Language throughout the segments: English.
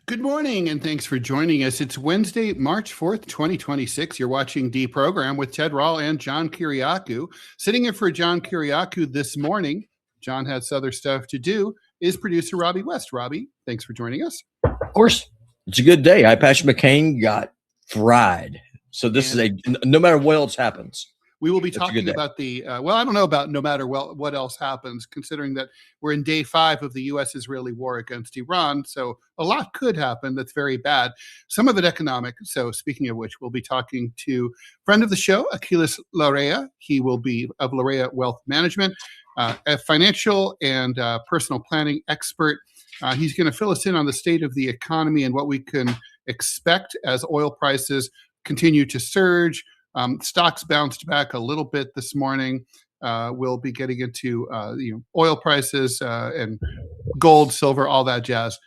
Good morning, and thanks for joining us. It's Wednesday, March 4th, 2026. You're watching DeProgram with Ted Rall and John Kiriakou. Sitting in for John Kiriakou this morning, John has other stuff to do, is producer Robbie West. Robbie, thanks for joining us. Of course, it's a good day. Patrick McCain got fried. So this is no matter what else happens. We will be talking about the, I don't know about no matter what else happens, considering that we're in day 5 of the U.S.-Israeli war against Iran. So a lot could happen that's very bad. Some of it economic. So speaking of which, we'll be talking to friend of the show, Achilles Larea. He will be of Larea Wealth Management, a financial and personal planning expert. He's going to fill us in on the state of the economy and what we can expect as oil prices continue to surge. Stocks bounced back a little bit this morning. We'll be getting into oil prices and gold, silver, all that jazz.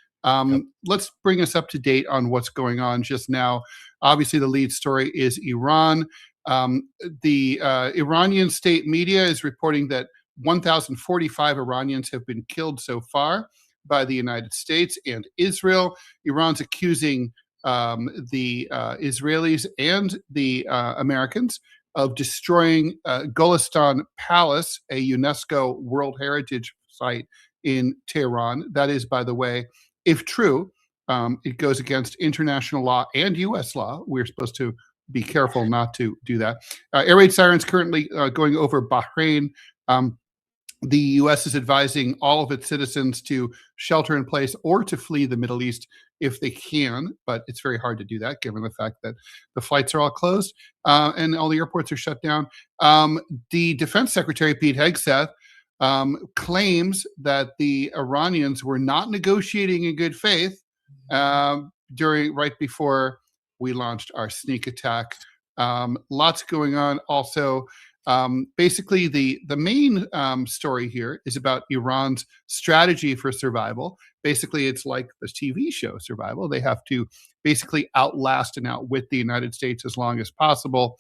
Let's bring us up to date on what's going on just now. Obviously, the lead story is Iran. The Iranian state media is reporting that 1,045 Iranians have been killed so far by the United States and Israel. Iran's accusing the Israelis and the Americans of destroying Golistan Palace, a UNESCO World Heritage Site in Tehran. That is, by the way, if true, it goes against international law and U.S. law. We're supposed to be careful not to do that. Air raid sirens currently going over Bahrain. The U.S. is advising all of its citizens to shelter in place or to flee the Middle East if they can, but it's very hard to do that given the fact that the flights are all closed and all the airports are shut down. The Defense Secretary, Pete Hegseth, claims that the Iranians were not negotiating in good faith right before we launched our sneak attack. Lots going on. Also, basically, the main story here is about Iran's strategy for survival. Basically, it's like the TV show Survival. They have to basically outlast and outwit the United States as long as possible,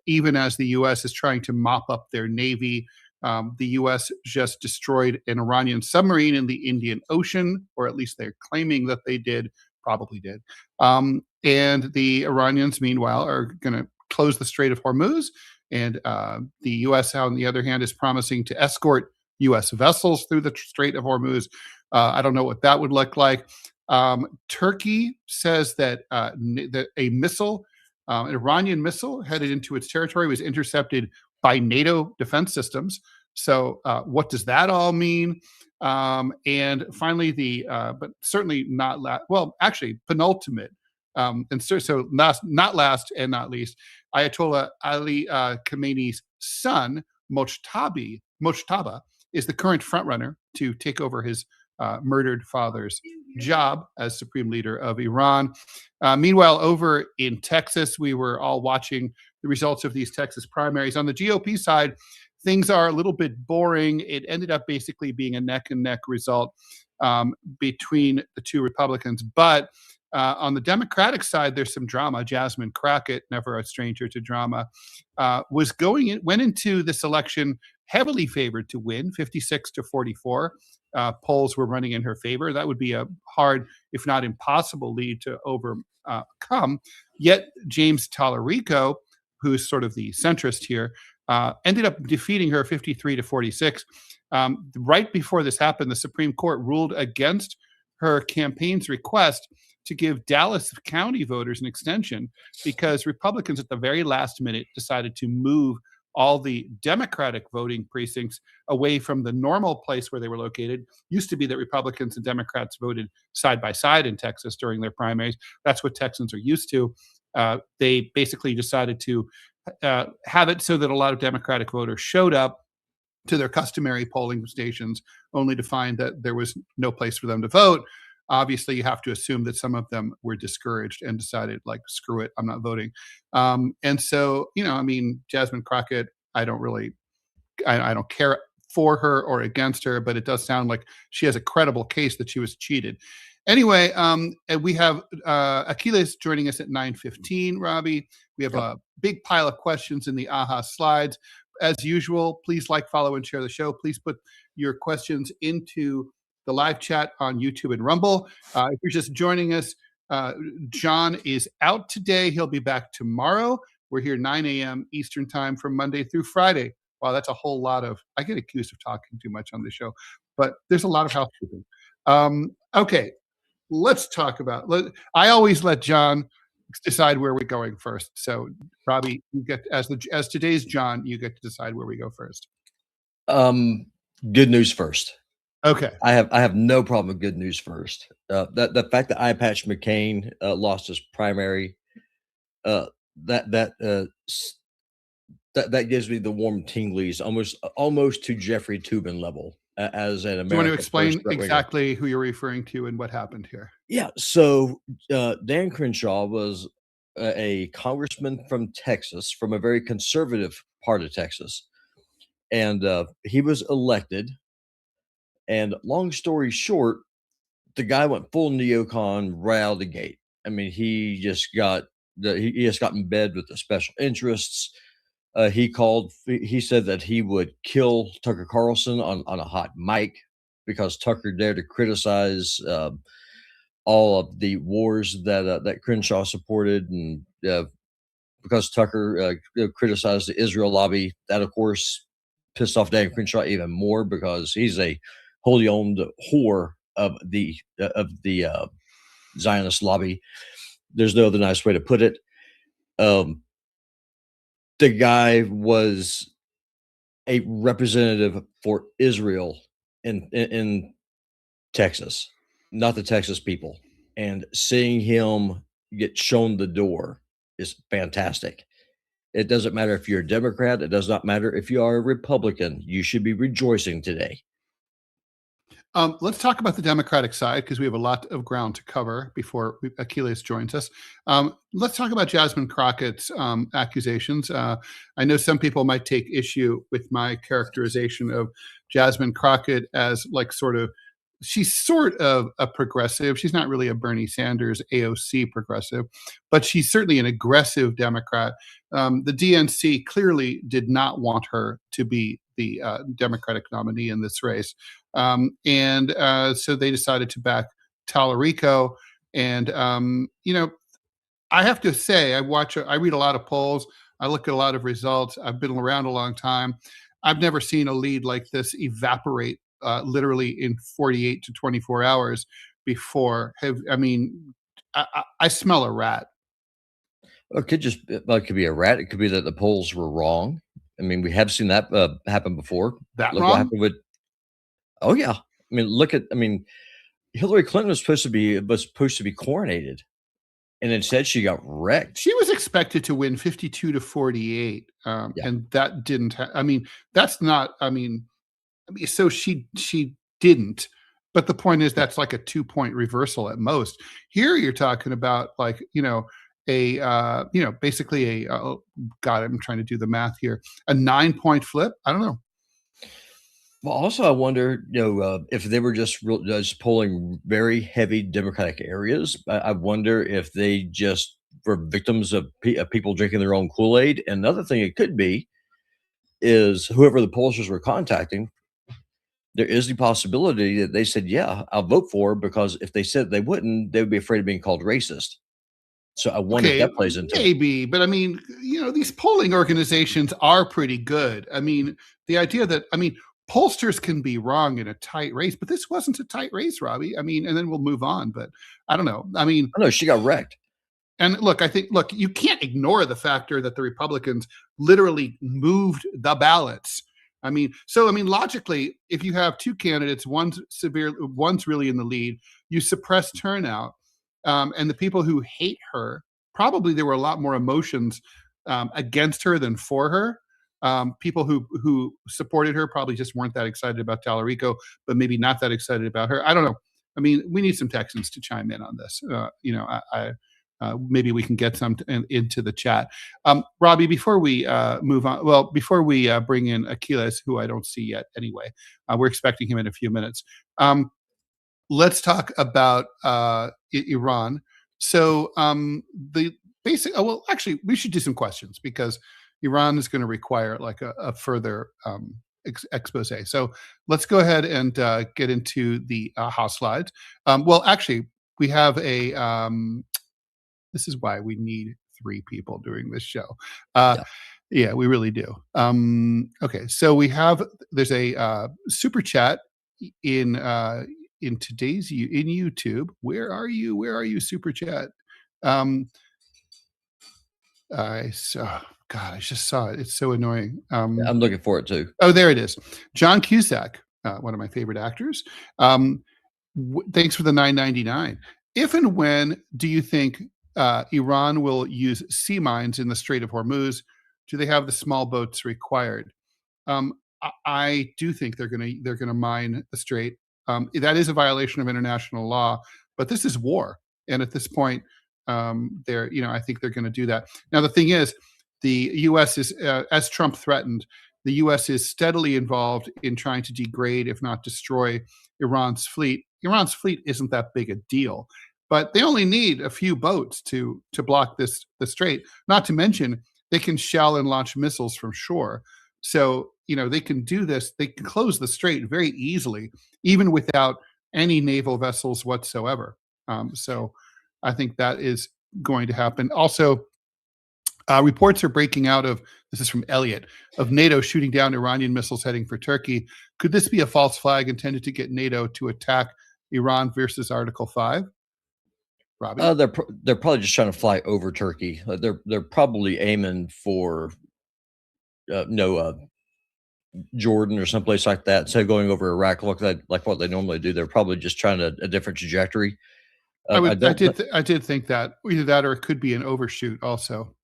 even as the U.S. is trying to mop up their navy. The U.S. just destroyed an Iranian submarine in the Indian Ocean, or at least they're claiming that they did, probably did. And the Iranians, meanwhile, are going to close the Strait of Hormuz. And the U.S., on the other hand, is promising to escort U.S. vessels through the Strait of Hormuz. I don't know what that would look like. Turkey says that that a missile, an Iranian missile headed into its territory, was intercepted by NATO defense systems. So what does that all mean? And finally, but certainly not penultimate, and so not last and not least, Ayatollah Ali Khamenei's son, Mojtaba, is the current frontrunner to take over his murdered father's job as supreme leader of Iran. Meanwhile, over in Texas, we were all watching the results of these Texas primaries. On the GOP side, things are a little bit boring. It ended up basically being a neck-and-neck result between the two Republicans. But on the Democratic side, there's some drama. Jasmine Crockett, never a stranger to drama, went into this election heavily favored to win, 56-44. Polls were running in her favor. That would be a hard, if not impossible, lead to overcome. Yet James Tallarico, who's sort of the centrist here, ended up defeating her 53-46. Right before this happened, the Supreme Court ruled against her campaign's request to give Dallas County voters an extension because Republicans at the very last minute decided to move all the Democratic voting precincts away from the normal place where they were located. Used to be that Republicans and Democrats voted side by side in Texas during their primaries. That's what Texans are used to. They basically decided to have it so that a lot of Democratic voters showed up to their customary polling stations only to find that there was no place for them to vote. Obviously, you have to assume that some of them were discouraged and decided, like, screw it, I'm not voting. And so, Jasmine Crockett, I don't care for her or against her, but it does sound like she has a credible case that she was cheated. Anyway, and we have Achilles joining us at 9:15, Robbie. We have a big pile of questions in the AHA slides. As usual, please like, follow, and share the show. Please put your questions into the live chat on YouTube and Rumble. If you're just joining us, John is out today. He'll be back tomorrow. We're here 9 a.m. Eastern time from Monday through Friday. Wow, that's a whole lot of, I get accused of talking too much on the show, but there's a lot of housekeeping. Okay, let's talk about, I always let John decide where we're going first. So Robbie, you get, as today's John, you get to decide where we go first. Good news first. Okay. I have no problem with good news first. The fact that Eye Patch McCain lost his primary, that gives me the warm tinglies, almost to Jeffrey Toobin level as an American. Do you want to explain exactly who you're referring to and what happened here? Yeah. So Dan Crenshaw was a congressman from Texas, from a very conservative part of Texas, and he was elected. And long story short, the guy went full neocon right out of the gate. I mean, he just got in bed with the special interests. He said that he would kill Tucker Carlson on a hot mic because Tucker dared to criticize all of the wars that Crenshaw supported, and because Tucker criticized the Israel lobby, that of course pissed off Dan Crenshaw even more because he's a wholly owned whore of the Zionist lobby. There's no other nice way to put it. The guy was a representative for Israel in Texas, not the Texas people. And seeing him get shown the door is fantastic. It doesn't matter if you're a Democrat. It does not matter if you are a Republican. You should be rejoicing today. Let's talk about the Democratic side because we have a lot of ground to cover before Achilles joins us. Let's talk about Jasmine Crockett's accusations. I know some people might take issue with my characterization of Jasmine Crockett as she's sort of a progressive. She's not really a Bernie Sanders AOC progressive, but she's certainly an aggressive Democrat. The DNC clearly did not want her to be the Democratic nominee in this race. And so they decided to back Tallarico. And, I have to say, I read a lot of polls. I look at a lot of results. I've been around a long time. I've never seen a lead like this evaporate literally in 48 to 24 hours before. I smell a rat. It could be a rat. It could be that the polls were wrong. I mean, we have seen that happen before. That Look wrong? what happened with. Oh yeah. Hillary Clinton was supposed to be coronated, and instead she got wrecked. She was expected to win 52 to 48, and that didn't. That's not. So she didn't. But the point is, that's like a 2-point reversal at most. Here you're talking about basically God, I'm trying to do the math here. A 9-point flip. I don't know. Well, also, I wonder, if they were just polling very heavy Democratic areas. I wonder if they just were victims of people drinking their own Kool-Aid. And another thing it could be is whoever the pollsters were contacting, there is the possibility that they said, yeah, I'll vote for her, because if they said they wouldn't, they would be afraid of being called racist. So I wonder if that plays into maybe, but these polling organizations are pretty good. The idea that, pollsters can be wrong in a tight race, but this wasn't a tight race, Robbie. And then we'll move on, but I don't know. No, she got wrecked. And look, you can't ignore the factor that the Republicans literally moved the ballots. Logically, if you have two candidates, one's really in the lead, you suppress turnout. And the people who hate her, probably there were a lot more emotions against her than for her. People who supported her probably just weren't that excited about Tallarico, but maybe not that excited about her. I don't know. We need some Texans to chime in on this. Maybe we can get some into the chat. Robbie, before we move on, before we bring in Achilles, who I don't see yet anyway, we're expecting him in a few minutes. Let's talk about Iran. So actually, we should do some questions because Iran is going to require a further expose. So let's go ahead and get into the House slides. Well, actually, we have a. This is why we need 3 people doing this show. Yeah. Yeah, we really do. Okay, so there's a super chat in today's in YouTube. Where are you? Where are you, super chat? I saw. God, I just saw it. It's so annoying. I'm looking for it too. Oh, there it is. John Cusack, one of my favorite actors. Thanks for the $9.99. If and when do you think Iran will use sea mines in the Strait of Hormuz? Do they have the small boats required? I do think they're gonna mine the strait. That is a violation of international law, but this is war, and at this point, I think they're going to do that. Now, the thing is, the U.S. is, as Trump threatened, the U.S. is steadily involved in trying to degrade, if not destroy, Iran's fleet. Iran's fleet isn't that big a deal, but they only need a few boats to block the strait. Not to mention, they can shell and launch missiles from shore. So, they can do this. They can close the strait very easily, even without any naval vessels whatsoever. So I think that is going to happen. Also, reports are breaking out this is from Elliot, of NATO shooting down Iranian missiles heading for Turkey. Could this be a false flag intended to get NATO to attack Iran versus Article 5? Robbie? They're probably just trying to fly over Turkey. They're probably aiming for Jordan or someplace like that. Instead of going over Iraq, like what they normally do, they're probably just trying a different trajectory. I did think that either that or it could be an overshoot also.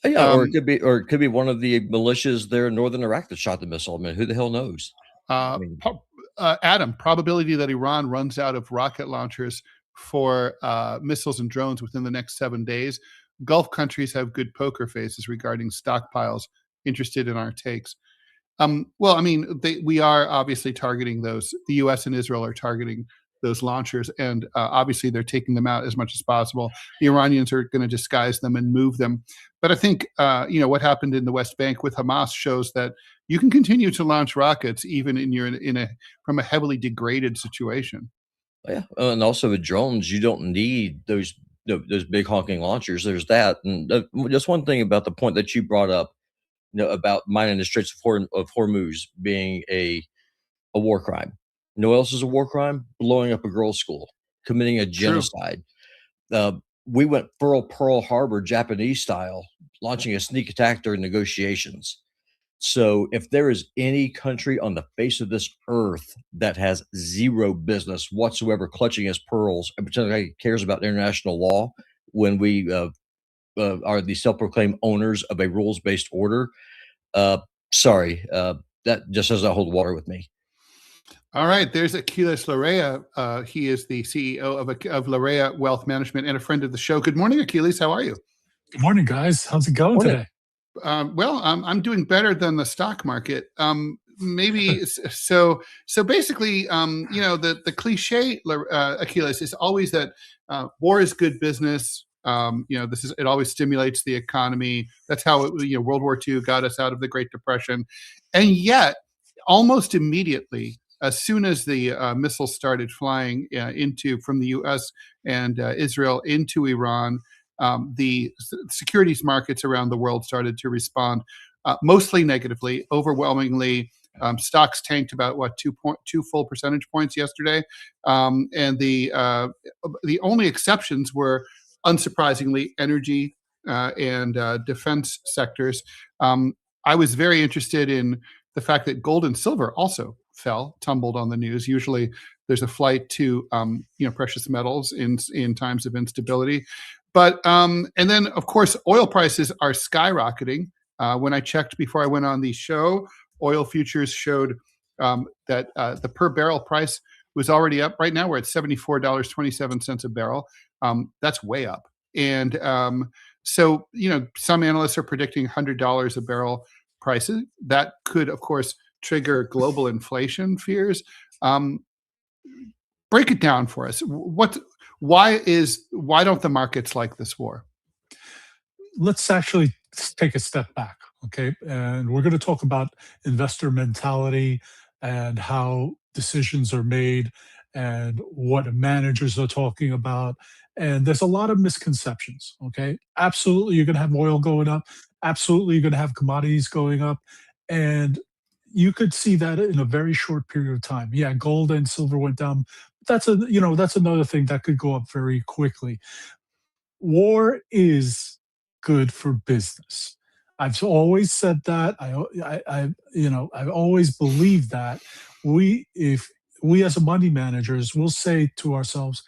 Yeah, or it could be one of the militias there in northern Iraq that shot the missile. I mean, who the hell knows? Adam, probability that Iran runs out of rocket launchers for missiles and drones within the next 7 days. Gulf countries have good poker faces regarding stockpiles. Interested in our takes. Well, I mean, we are obviously targeting those. The U.S. and Israel are targeting those launchers, and obviously they're taking them out as much as possible. The Iranians are going to disguise them and move them. But I think what happened in the West Bank with Hamas shows that you can continue to launch rockets even from a heavily degraded situation. Yeah, and also with drones, you don't need those big honking launchers. There's that, and just one thing about the point that you brought up, about mining the Straits of Hormuz being a war crime. You know what else is a war crime? Blowing up a girls' school, committing a genocide. We went Pearl Harbor Japanese style, launching a sneak attack during negotiations. So if there is any country on the face of this earth that has zero business whatsoever clutching its pearls and pretending like it cares about international law when we are the self-proclaimed owners of a rules-based order, sorry, that just does not hold water with me. All right, there's Achilles Larea. He is the CEO of Larea Wealth Management and a friend of the show. Good morning, Achilles. How are you? Good morning, guys. How's it going today? Well, I'm doing better than the stock market. Maybe so. Basically, the cliche, Achilles, is always that war is good business. It always stimulates the economy. That's how World War II got us out of the Great Depression, and yet almost immediately, as soon as the missiles started flying from the U.S. and Israel into Iran, the securities markets around the world started to respond mostly negatively. Overwhelmingly, stocks tanked about 2 full percentage points yesterday, and the only exceptions were, unsurprisingly, energy and defense sectors. I was very interested in the fact that gold and silver also tumbled on the news. Usually there's a flight to precious metals in times of instability. But and then, of course, oil prices are skyrocketing. When I checked before I went on the show, oil futures showed that the per barrel price was already up. Right now we're at $74.27 a barrel. That's way up. And so, some analysts are predicting $100 a barrel prices. That could, of course, trigger global inflation fears. Break it down for us. Why don't the markets like this war? Let's actually take a step back. Okay, and we're going to talk about investor mentality and how decisions are made and what managers are talking about. And there's a lot of misconceptions. Okay, absolutely, you're going to have oil going up. Absolutely, you're going to have commodities going up, and you could see that in a very short period of time. Yeah, gold and silver went down. That's another thing that could go up very quickly. War is good for business. I've always said that. I've always believed that. If we as a money managers will say to ourselves,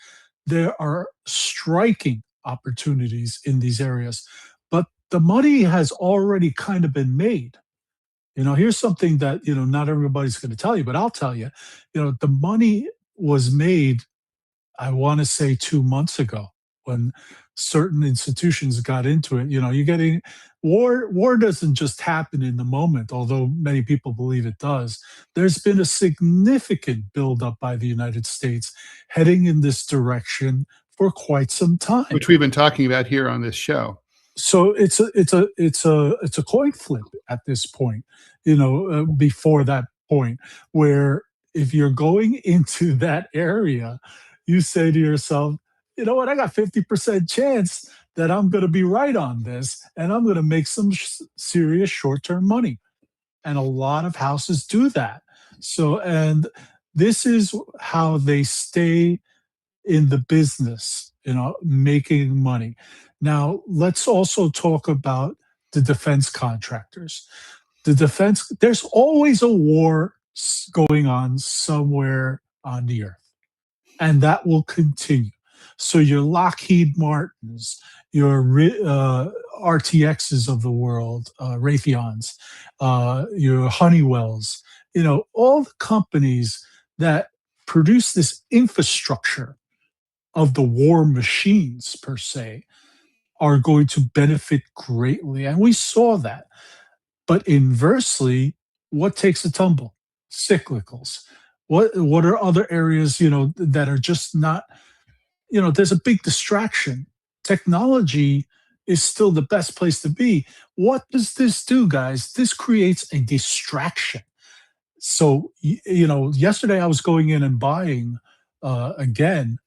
there are striking opportunities in these areas, but the money has already kind of been made. Here's something that not everybody's going to tell you, but I'll tell you. The money was made, I want to say 2 months ago, when certain institutions got into it. You're getting war. War doesn't just happen in the moment, although many people believe it does. There's been a significant buildup by the United States heading in this direction for quite some time. Which we've been talking about here on this show. So it's a coin flip at this point. Before that point, where if you're going into that area, you say to yourself, you know what, I got 50% chance that I'm going to be right on this, and I'm going to make some serious short-term money. And a lot of houses do that. So, and this is how they stay in the business, making money. Now, let's also talk about the defense contractors. There's always a war going on somewhere on the earth, and that will continue. So your Lockheed Martins, your RTXs of the world, Raytheons, your Honeywells, all the companies that produce this infrastructure of the war machines per se are going to benefit greatly. And we saw that. But inversely, what takes a tumble? Cyclicals. What are other areas, that are just not, there's a big distraction. Technology is still the best place to be. What does this do, guys? This creates a distraction. So, yesterday I was going in and buying again.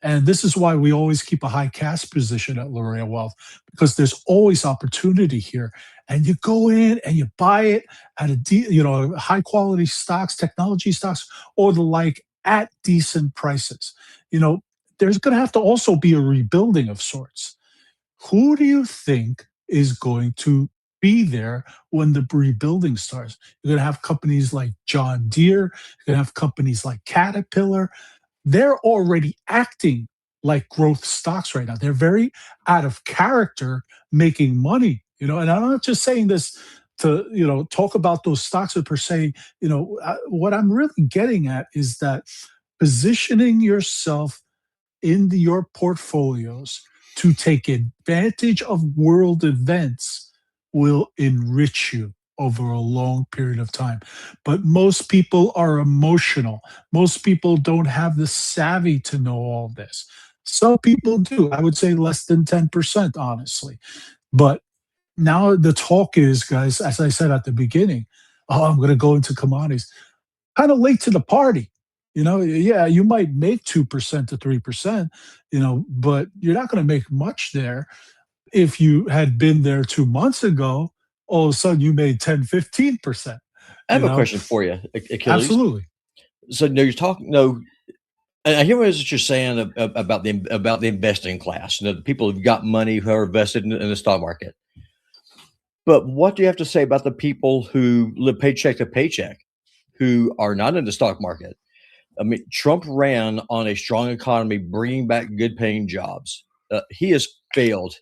And this is why we always keep a high cash position at L'Oreal Wealth, because there's always opportunity here. And you go in and you buy it at high quality stocks, technology stocks, or the like, at decent prices. There's going to have to also be a rebuilding of sorts. Who do you think is going to be there when the rebuilding starts? You're going to have companies like John Deere. You're going to have companies like Caterpillar. They're already acting like growth stocks right now. They're very out of character, making money, and I'm not just saying this to, talk about those stocks per se. What I'm really getting at is that positioning yourself in your portfolios to take advantage of world events will enrich you over a long period of time. But most people are emotional. Most people don't have the savvy to know all this. Some people do. I would say less than 10%, honestly. But now the talk is, guys, as I said at the beginning, oh, I'm going to go into commodities. Kind of late to the party. Yeah, you might make 2% to 3%, but you're not going to make much there. If you had been there 2 months ago, all of a sudden you made 10, 15%. I have a question for you, Achilles. Absolutely. So no, you're talking. No, I hear what you're saying about the investing class. The people who've got money who are invested in the stock market. But what do you have to say about the people who live paycheck to paycheck, who are not in the stock market? I mean, Trump ran on a strong economy, bringing back good paying jobs. He has failed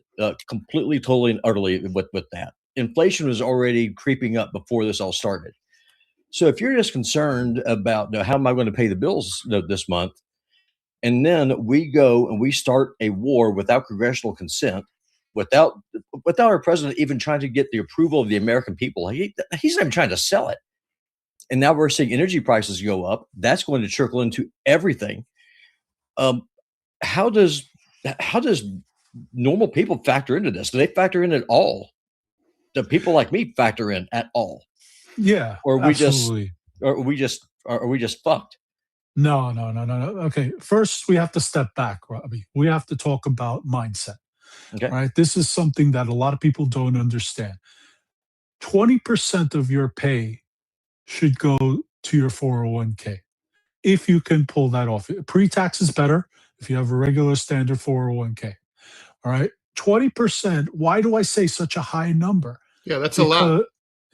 completely, totally, and utterly with that. Inflation was already creeping up before this all started. So if you're just concerned about how am I going to pay the bills this month, and then we go and we start a war without congressional consent, without our president even trying to get the approval of the American people, he's not even trying to sell it. And now we're seeing energy prices go up. That's going to trickle into everything. How does normal people factor into this? Do they factor in at all? do people like me factor in at all? Yeah, Or absolutely. are we just fucked? No, no, no, no, no. Okay, first we have to step back, Robbie. We have to talk about mindset. Okay. All right, this is something that a lot of people don't understand. 20% of your pay should go to your 401k if you can pull that off. Pre-tax is better if you have a regular standard 401k. All right. 20%. Why do I say such a high number? Yeah, that's a lot. Because,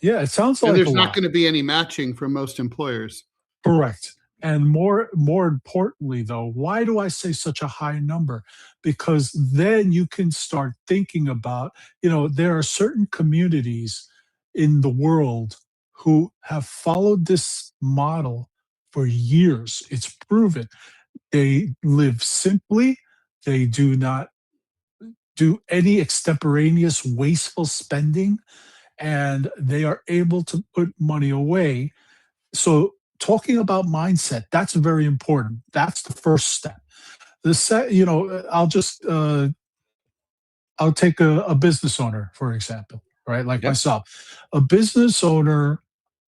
yeah, it sounds And like a there's not lot. going to be any matching from most employers. Correct. And more importantly, though, why do I say such a high number? Because then you can start thinking about, there are certain communities in the world who have followed this model for years. It's proven. They live simply. They do not do any extemporaneous wasteful spending, and they are able to put money away. So talking about mindset, that's very important. That's the first step. I'll take a business owner, for example, right? Like Yep. myself. A business owner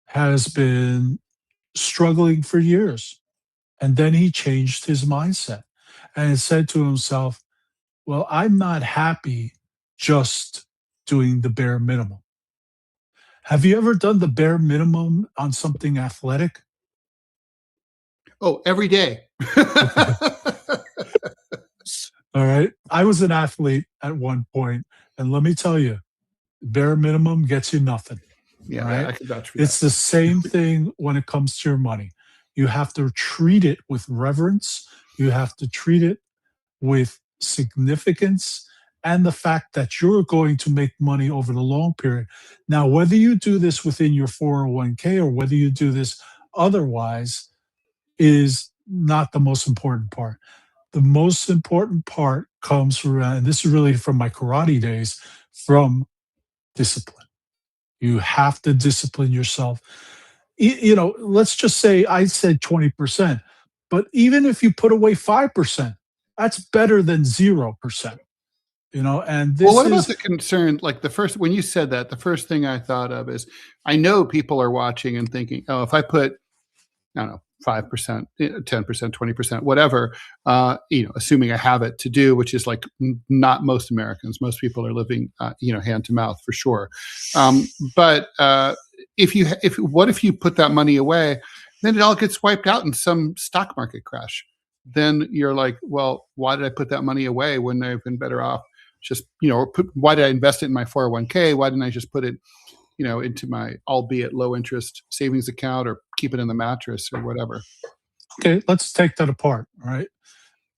has been struggling for years. And then he changed his mindset and said to himself, well, I'm not happy just doing the bare minimum. Have you ever done the bare minimum on something athletic? Oh, every day. Okay. All right. I was an athlete at one point, and let me tell you, bare minimum gets you nothing. Yeah, All right. I can vouch for It's that. the same thing when it comes to your money. You have to treat it with reverence. You have to treat it with significance and the fact that you're going to make money over the long period. Now, whether you do this within your 401k or whether you do this otherwise is not the most important part. The most important part comes from, and this is really from my karate days, from discipline. You have to discipline yourself. Let's just say I said 20%, but even if you put away 5%, that's better than 0%. And Well, this what about is the concern? Like when you said that, the first thing I thought of is I know people are watching and thinking, oh, if I put, I don't know, 5%, 10%, 20%, whatever, assuming I have it to do, which is like not most Americans. Most people are living, hand to mouth for sure. But what if you put that money away, then it all gets wiped out in some stock market crash? Then you're like, well, why did I put that money away when I've been better off? Just, why did I invest it in my 401k? Why didn't I just put it into my albeit low interest savings account or keep it in the mattress or whatever? okay. Let's take that apart. All right.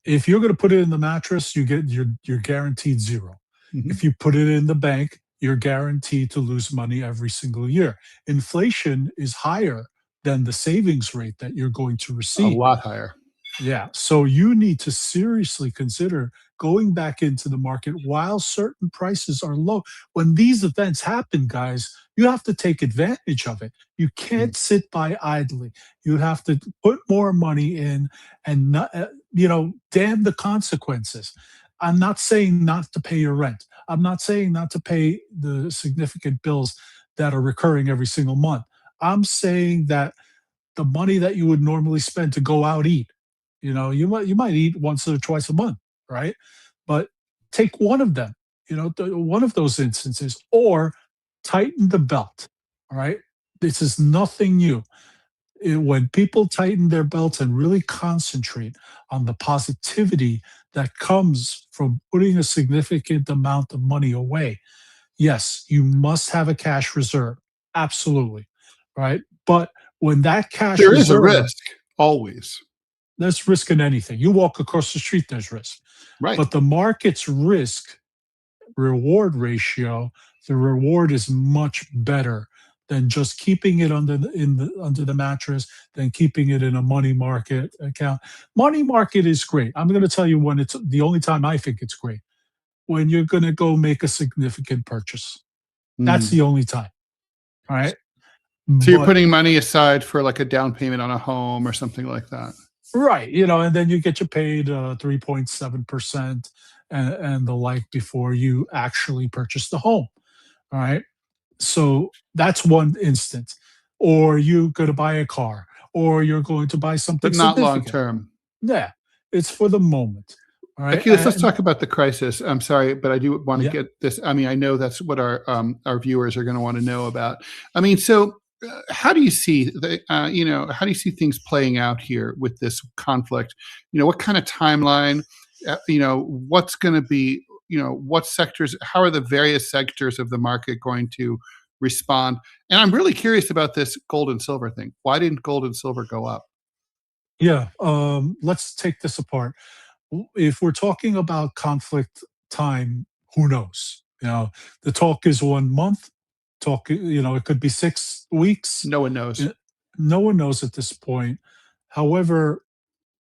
If you're going to put it in the mattress, you're guaranteed zero. Mm-hmm. If you put it in the bank, you're guaranteed to lose money every single year. Inflation is higher than the savings rate that you're going to A receive. lot higher. Yeah. So you need to seriously consider going back into the market while certain prices are low. When these events happen, guys, you have to take advantage of it. You can't sit by idly. You have to put more money in and not, damn the consequences. I'm not saying not to pay your rent. I'm not saying not to pay the significant bills that are recurring every single month. I'm saying that the money that you would normally spend to go out eat, you might eat once or twice a month, right? But take one of them, one of those instances, or tighten the belt. All right. This is nothing new. When people tighten their belts and really concentrate on the positivity that comes from putting a significant amount of money away, yes, you must have a cash reserve. Absolutely. Right. But when that cash There is a reserve, risk always. there's risk in anything. You walk across the street, there's risk. Right. But the market's risk reward ratio, the reward is much better than just keeping it under the mattress, than keeping it in a money market account. Money market is great. I'm going to tell you when it's the only time I think it's great. When you're going to go make a significant purchase. That's the only time. All right. So you're But putting money aside for like a down payment on a home or something like that. right, and then you get you paid 3.7% and the like before you actually purchase the home. All right. So that's one instance. Or you're going to buy a car, or you're going to buy something but not long significant. term. Yeah, it's for the moment. All right. Achilles, let's talk about the crisis. I'm sorry, but I do want to Yeah, get this. I mean, I know that's what our viewers are going to want to know about. I mean, so how do you see how do you see things playing out here with this conflict? What kind of timeline? What's going to be? What sectors? How are the various sectors of the market going to respond? And I'm really curious about this gold and silver thing. Why didn't gold and silver go up? yeah. Let's take this apart. If we're talking about conflict time, who knows? The talk is 1 month. Talk, it could be 6 weeks. No one knows. Uh, No one knows at this point. However,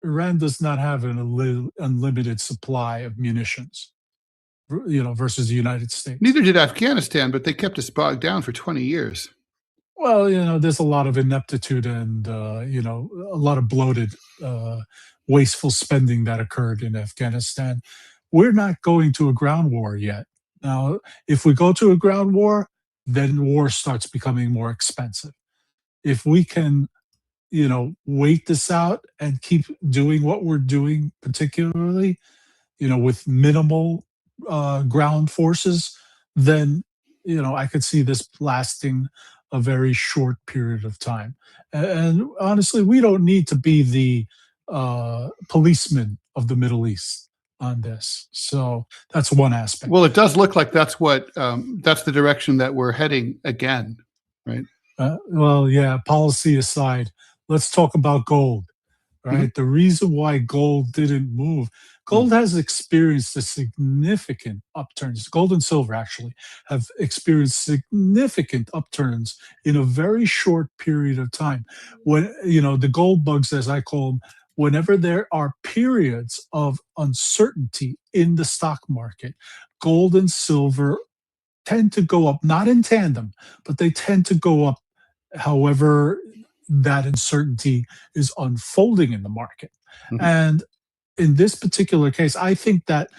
Iran does not have an unlimited supply of munitions, versus the United States. Neither did Afghanistan, but they kept us bogged down for 20 years. Well, there's a lot of ineptitude and a lot of bloated, wasteful spending that occurred in Afghanistan. We're not going to a ground war yet. Now, if we go to a ground war, then war starts becoming more expensive. If we can, wait this out and keep doing what we're doing, particularly, with minimal ground forces, then I could see this lasting a very short period of time. And honestly, we don't need to be the policeman of the Middle East on this. So that's one aspect. Well, it does look like that's the direction that we're heading again, right? Well, yeah, policy aside, let's talk about gold. Mhm. Right? The reason why gold didn't move, Mm. gold has experienced a significant upturns. Gold and silver actually have experienced significant upturns in a very short period of time. When, the gold bugs, as I call them, whenever there are periods of uncertainty in the stock market, gold and silver tend to go up, not in tandem, but they tend to go up. However, that uncertainty is unfolding in the market. Mhm. And in this particular case, I think that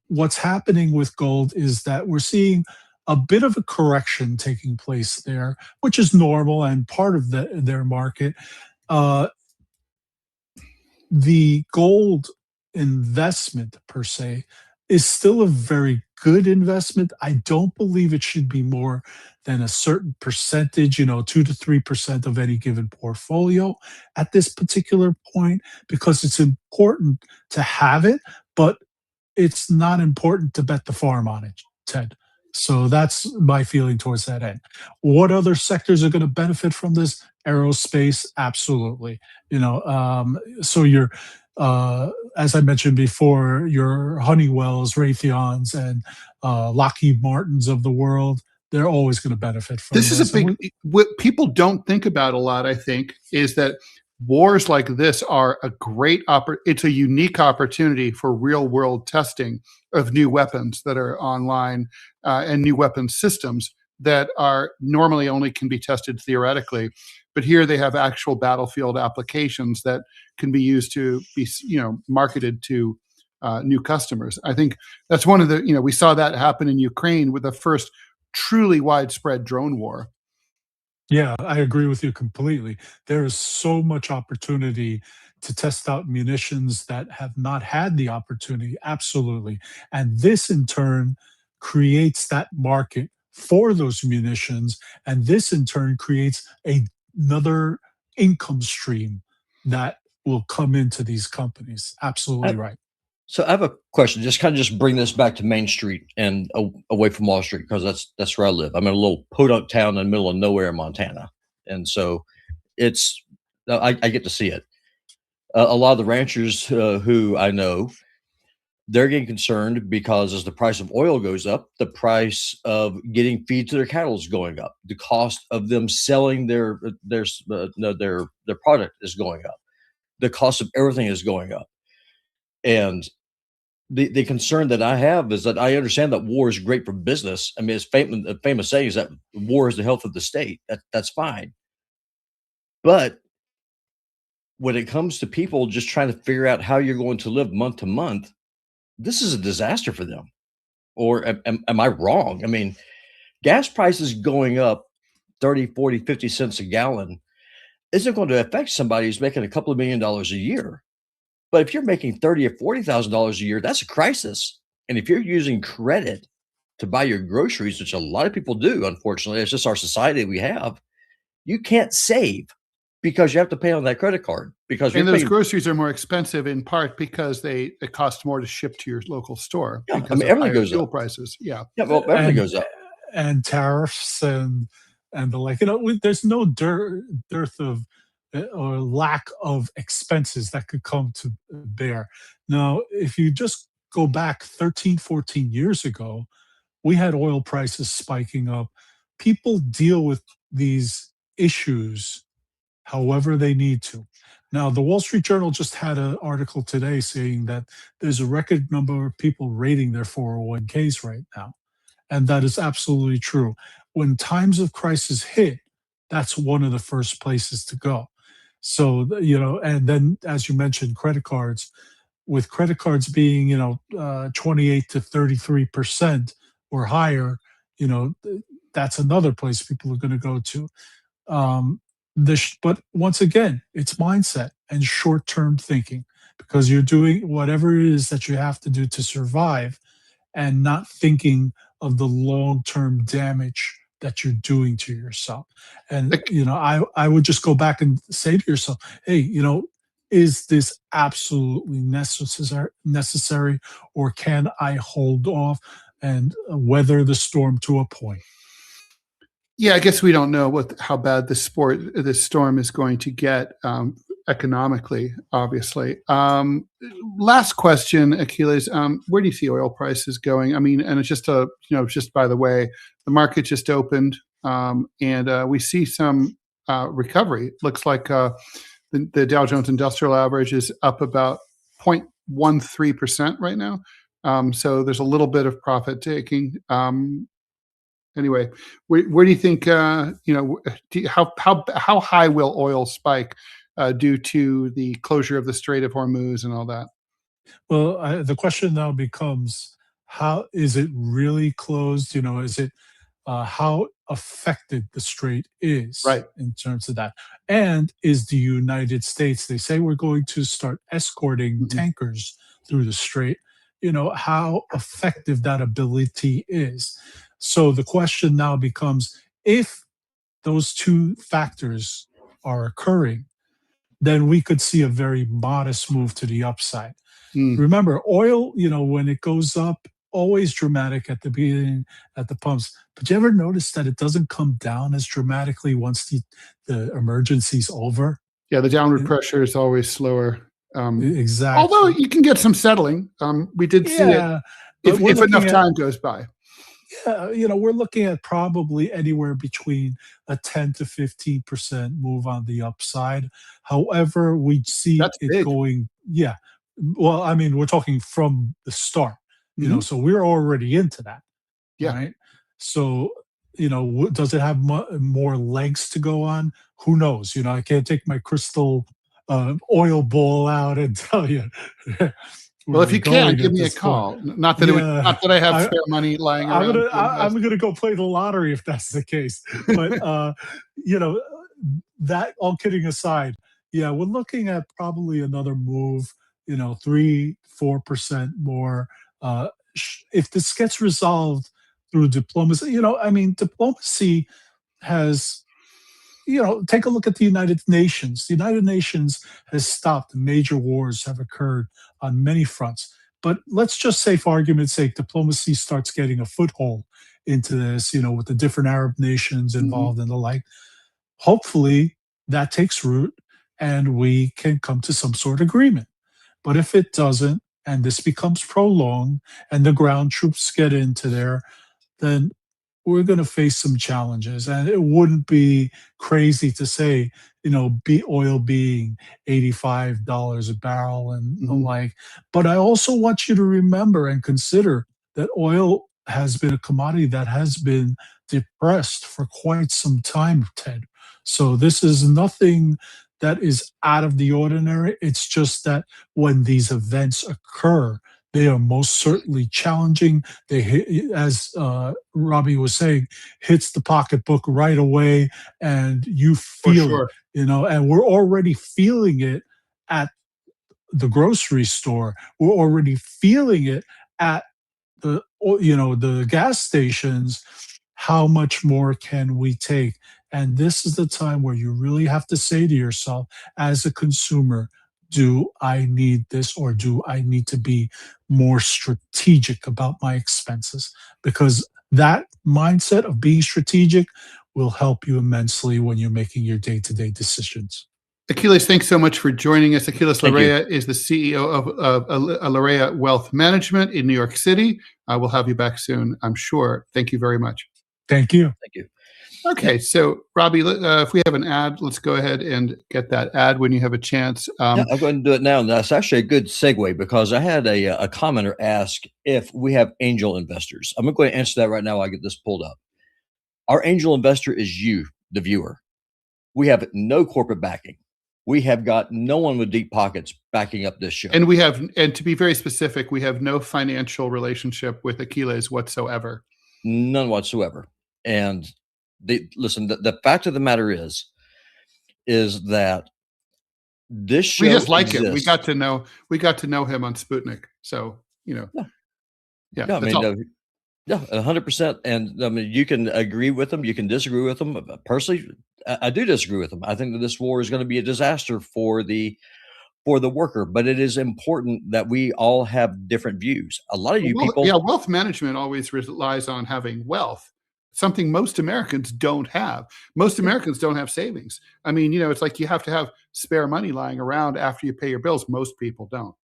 what's happening with gold is that we're seeing a bit of a correction taking place there, which is normal and part of their market. Uh, the gold investment per se is still a very good investment. I don't believe it should be more than a certain percentage, 2 to 3% of any given portfolio at this particular point, because it's important to have it, but it's not important to bet the farm on it, Ted. So that's my feeling towards that end. What other sectors are going to benefit from this? Aerospace, absolutely. So as I mentioned before, your Honeywells, Raytheons, and Lockheed Martins of the world, they're always going to benefit from This is this. a big, what people don't think about a lot, I think, is that wars like this are it's a unique opportunity for real world testing of new weapons that are online, and new weapon systems that are normally only can be tested theoretically. But here they have actual battlefield applications that can be used to be, marketed to new customers. I think that's one of we saw that happen in Ukraine with the first truly widespread drone war. Yeah, I agree with you completely. There is so much opportunity to test out munitions that have not had the opportunity. Absolutely. And this in turn creates that market for those munitions. And this in turn creates another income stream that will come into these companies. Absolutely I, right. so I have a question. Just kind of just bring this back to Main Street and away from Wall Street, because that's where I live. I'm in a little podunk town in the middle of nowhere, Montana, and so it's I get to see it. A lot of the ranchers who I know, they're getting concerned because as the price of oil goes up, the price of getting feed to their cattle is going up. The cost of them selling their product is going up. The cost of everything is going up, and the concern that I have is that I understand that war is great for business. I mean, it's a famous saying is that war is the health of the state. That's fine, but when it comes to people just trying to figure out how you're going to live month to month, this is a disaster for them. Or am I wrong? I mean, Gas prices going up 30, 40, 50 cents a gallon isn't going to affect somebody who's making a couple of $1 million a year. But if you're making $30 or $40,000 a year, that's a crisis. And if you're using credit to buy your groceries, which a lot of people do, unfortunately, it's just our society we have, you can't save because you have to pay on that credit card. Because and those groceries are more expensive in part because it costs more to ship to your local store. Yeah, because everything goes fuel up. prices. Yeah, well, everything goes up, and tariffs and the like. There's no dearth of or lack of expenses that could come to bear. Now, if you just go back 13, 14 years ago, we had oil prices spiking up. People deal with these issues however they need to. Now, the Wall Street Journal just had an article today saying that there's a record number of people raiding their 401ks right now. And that is absolutely true. When times of crisis hit, that's one of the first places to go. So, and then as you mentioned, credit cards, with credit cards being, 28 to 33% or higher, that's another place people are going to go to. But once again, it's mindset and short-term thinking, because you're doing whatever it is that you have to do to survive and not thinking of the long-term damage that you're doing to yourself. And I would just go back and say to yourself, hey, is this absolutely necessary, or can I hold off and weather the storm to a point? Yeah, I guess we don't know how bad this storm is going to get economically, obviously. Last question, Achilles. Where do you see oil prices going? I mean, and it's just just by the way, the market just opened, and we see some recovery. Looks like the Dow Jones Industrial Average is up about 0.13% right now. So there's a little bit of profit taking. Anyway, where do you think? How high will oil spike due to the closure of the Strait of Hormuz and all that? Well, the question now becomes: how is it really closed? Is it how affected the strait is Right. in terms of that? And is the United States? They say we're going to start escorting tankers through the strait. How effective that ability is. So the question now becomes, if those two factors are occurring, then we could see a very modest move to the upside. Remember, oil, when it goes up, always dramatic at the beginning at the pumps. But you ever notice that it doesn't come down as dramatically once the emergency's over? Yeah, the downward pressure is always slower. Exactly. Although you can get some settling. We did see it if enough time goes by. Yeah, we're looking at probably anywhere between a 10 to 15% move on the upside. However, we see That's it big. going, yeah. Well, I mean, we're talking from the start, so we're already into that, Yeah. right? So, does it have more legs to go on? Who knows? I can't take my crystal oil ball out and tell you. Well, if you can, give me a call. Not that I have spare money lying around. I'm gonna go play the lottery if that's the case. But that, all kidding aside, yeah, we're looking at probably another move. 3-4% more. If this gets resolved through diplomacy, I mean, diplomacy has. Take a look at the United Nations. The United Nations has stopped major wars have occurred on many fronts. But let's just say, for argument's sake, diplomacy starts getting a foothold into this, with the different Arab nations involved and the like. Hopefully that takes root and we can come to some sort of agreement. But if it doesn't, and this becomes prolonged and the ground troops get into there, then we're going to face some challenges. And it wouldn't be crazy to say, oil being $85 a barrel and the like. But I also want you to remember and consider that oil has been a commodity that has been depressed for quite some time, Ted. So this is nothing that is out of the ordinary. It's just that when these events occur, They are most certainly challenging. They hit, as Robbie was saying, hits the pocketbook right away, and you For feel it. sure. And we're already feeling it at the grocery store. We're already feeling it at the gas stations. How much more can we take? And this is the time where you really have to say to yourself, as a consumer, do I need this, or do I need to be more strategic about my expenses? Because that mindset of being strategic will help you immensely when you're making your day-to-day decisions. Achilles, thanks so much for joining us. Achilles Thank you. Larrea is the CEO of Larrea Wealth Management in New York City. We'll have you back soon, I'm sure. Thank you very much. Thank you. Thank you. Okay, so Robbie, if we have an ad, let's go ahead and get that ad when you have a chance. Yeah, I'll go ahead and do it now. And that's actually a good segue, because I had a commenter ask if we have angel investors. I'm going to answer that right now while I get this pulled up. Our angel investor is you, the viewer. We have no corporate backing. We have got no one with deep pockets backing up this show. And to be very specific, we have no financial relationship with Achilles whatsoever. None whatsoever. And listen, the fact of the matter is that this show We just like exists. him. We got to know him on Sputnik. So, Yeah, that's I mean, all. yeah, 100%. And I mean, you can agree with them, you can disagree with them. Personally, I do disagree with them. I think that this war is going to be a disaster for the worker, but it is important that we all have different views. A lot of you people, Wealth management always relies on having wealth, something most Americans don't have. Most Americans don't have savings. I mean, it's like you have to have spare money lying around after you pay your bills. Most people don't.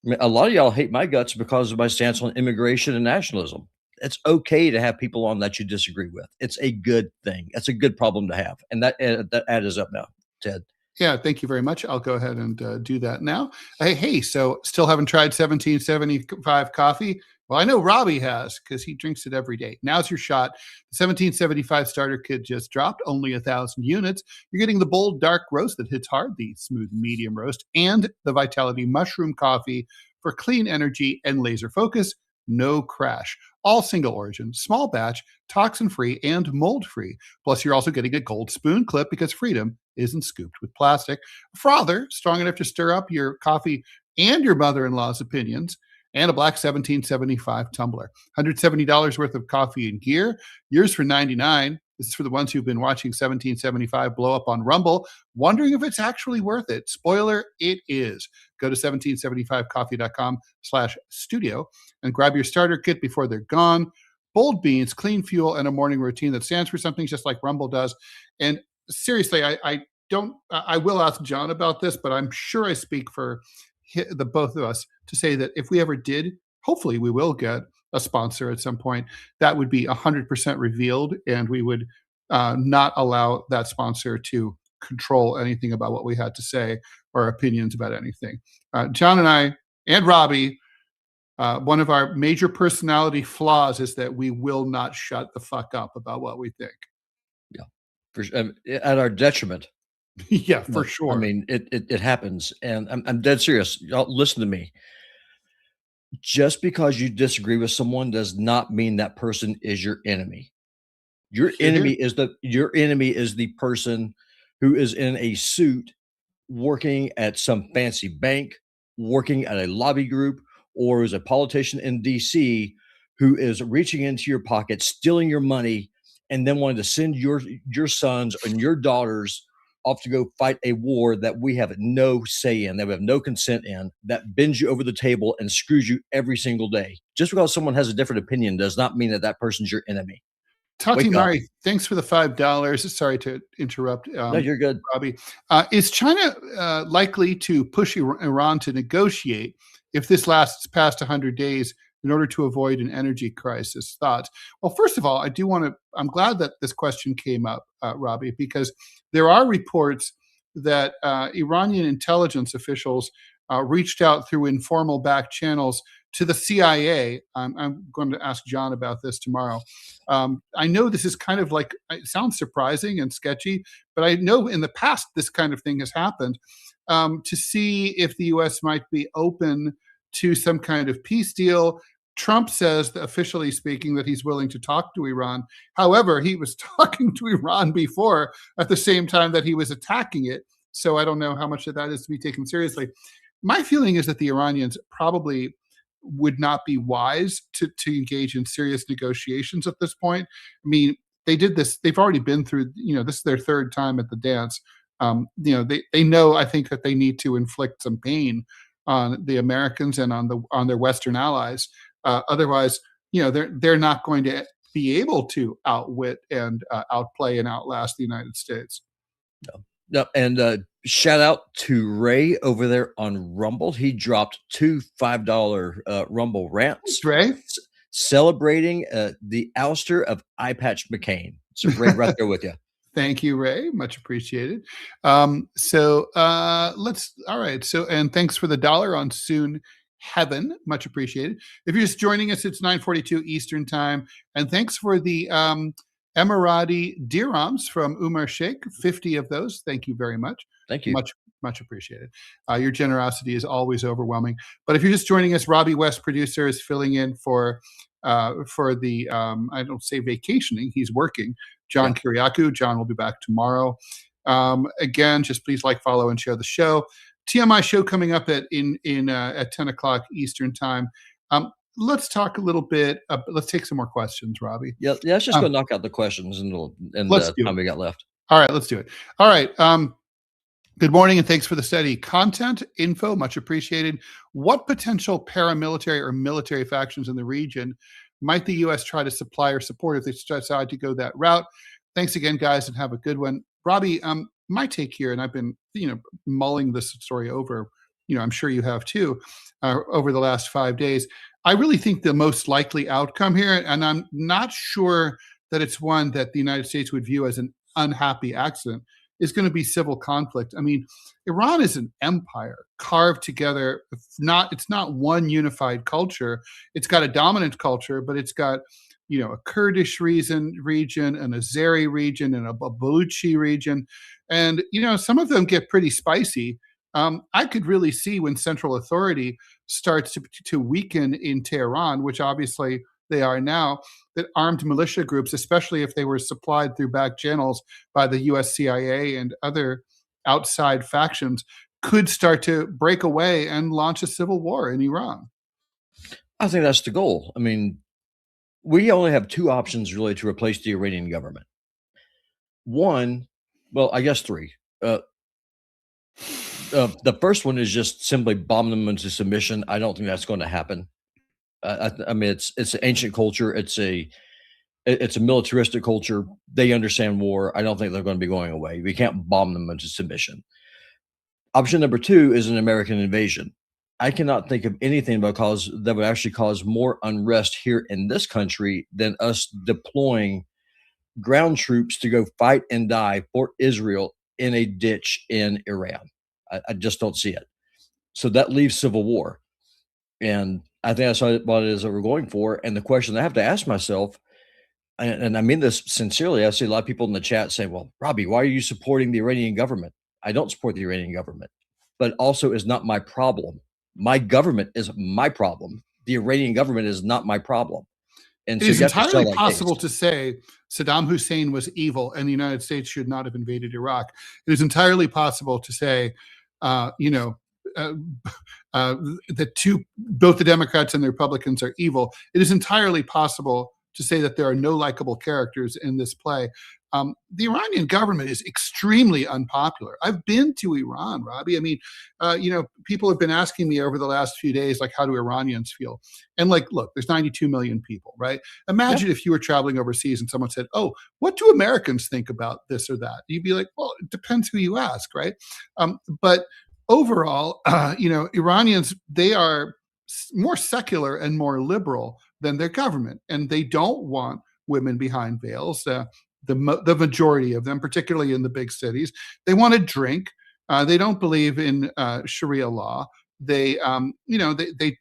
I mean, a lot of y'all hate my guts because of my stance on immigration and nationalism. It's okay to have people on that you disagree with. It's a good thing. It's a good problem to have. And that ad is up now, Ted. Yeah, thank you very much. I'll go ahead and do that now. Hey, so still haven't tried 1775 coffee? Well, I know Robbie has, because he drinks it every day. Now's your shot. The 1775 starter kit just dropped, only 1,000 units. You're getting the bold, dark roast that hits hard, the smooth, medium roast, and the Vitality mushroom coffee for clean energy and laser focus. No crash. All single origin, small batch, toxin-free, and mold-free. Plus, you're also getting a gold spoon clip because freedom isn't scooped with plastic. A frother, strong enough to stir up your coffee and your mother-in-law's opinions. And a black 1775 tumbler. $170 worth of coffee and gear. Yours for $99. This is for the ones who've been watching 1775 blow up on Rumble, wondering if it's actually worth it. Spoiler, it is. Go to 1775coffee.com/studio and grab your starter kit before they're gone. Bold beans, clean fuel, and a morning routine that stands for something just like Rumble does. And seriously, I will ask John about this, but I'm sure I speak for the both of us to say that if we ever did, hopefully we will get a sponsor at some point, that would be 100% revealed, and we would not allow that sponsor to control anything about what we had to say or opinions about anything. John and I and Robbie, one of our major personality flaws is that we will not shut the fuck up about what we think. Yeah, at our detriment. Yeah, for sure. I mean, it happens, and I'm dead serious. Y'all listen to me. Just because you disagree with someone does not mean that person is your enemy. Your enemy is the person who is in a suit working at some fancy bank, working at a lobby group, or is a politician in DC who is reaching into your pocket, stealing your money, and then wanting to send your sons and your daughters off to go fight a war that we have no say in, that we have no consent in, that bends you over the table and screws you every single day. Just because someone has a different opinion does not mean that that person's your enemy. Tati Mari, thanks for the $5. Sorry to interrupt. No, you're good, Robbie. Is China likely to push Iran to negotiate if this lasts past 100 days in order to avoid an energy crisis? Thoughts? Well, first of all, I'm glad that this question came up, Robbie, because there are reports that Iranian intelligence officials reached out through informal back channels to the CIA. I'm going to ask John about this tomorrow. I know this is kind of like, it sounds surprising and sketchy, but I know in the past this kind of thing has happened, to see if the U.S. might be open to some kind of peace deal. Trump says, officially speaking, that he's willing to talk to Iran. However, he was talking to Iran before at the same time that he was attacking it. So I don't know how much of that is to be taken seriously. My feeling is that the Iranians probably would not be wise to engage in serious negotiations at this point. I mean, they did this. They've already been through, this is their third time at the dance. They know, I think, that they need to inflict some pain on the Americans and on their Western allies. Otherwise, they're not going to be able to outwit and outplay and outlast the United States. No, and shout out to Ray over there on Rumble. He dropped 2 $5 Rumble rants. Thanks, Ray. Celebrating the ouster of Eye Patch McCain. So Ray, right there with you. Thank you, Ray. Much appreciated. All right. So, and thanks for the $1 on Soon Heaven. Much appreciated. If you're just joining us, it's 9:42 Eastern time. And thanks for the Emirati dirhams from Umar Sheikh, 50 of those. Thank you very much. Thank you. Much appreciated. Your generosity is always overwhelming. But if you're just joining us, Robbie West, producer, is filling in for the, I don't say vacationing, he's working, John Kiriakou. John will be back tomorrow. Again, just please like, follow, and share the show. TMI show coming up at 10 o'clock Eastern time. Let's talk a little bit. Let's take some more questions, Robbie. Yeah. Let's just go knock out the questions in the time we got left. All right, let's do it. All right. Good morning, and thanks for the steady content info. Much appreciated. What potential paramilitary or military factions in the region might the U.S. try to supply or support if they decide to go that route? Thanks again, guys, and have a good one. Robbie, my take here, and I've been mulling this story over, I'm sure you have too, over the last 5 days. I really think the most likely outcome here, and I'm not sure that it's one that the United States would view as an unhappy accident, is going to be civil conflict. I mean, Iran is an empire carved together. It's not one unified culture. It's got a dominant culture, but it's got, a Kurdish region, an Azeri region, and a Baluchi region. And, some of them get pretty spicy. I could really see when central authority starts to weaken in Tehran, which obviously they are now, that armed militia groups, especially if they were supplied through back channels by the US CIA and other outside factions, could start to break away and launch a civil war in Iran. I think that's the goal. I mean, we only have 2 options really to replace the Iranian government. One, well, I guess 3. The first one is just simply bomb them into submission. I don't think that's going to happen. I mean, it's an ancient culture. It's a militaristic culture. They understand war. I don't think they're going to be going away. We can't bomb them into submission. Option number 2 is an American invasion. I cannot think of anything that would actually cause more unrest here in this country than us deploying ground troops to go fight and die for Israel in a ditch in Iran. I just don't see it. So that leaves civil war. And I think that's what it is that we're going for. And the question I have to ask myself, and I mean this sincerely, I see a lot of people in the chat saying, well, Robbie, why are you supporting the Iranian government? I don't support the Iranian government, but also is not my problem. My government is my problem. The Iranian government is not my problem. And it is entirely possible to say Saddam Hussein was evil and the United States should not have invaded Iraq. It is entirely possible to say, both the Democrats and the Republicans are evil. It is entirely possible to say that there are no likable characters in this play. The Iranian government is extremely unpopular. I've been to Iran, Robbie. I mean, people have been asking me over the last few days, like, how do Iranians feel? And look, there's 92 million people, right? Imagine if you were traveling overseas and someone said, oh, what do Americans think about this or that? You'd be like, well, it depends who you ask, right? But overall, Iranians, they are more secular and more liberal than their government. And they don't want women behind veils. The majority of them, particularly in the big cities, they want to drink. They don't believe in Sharia law. They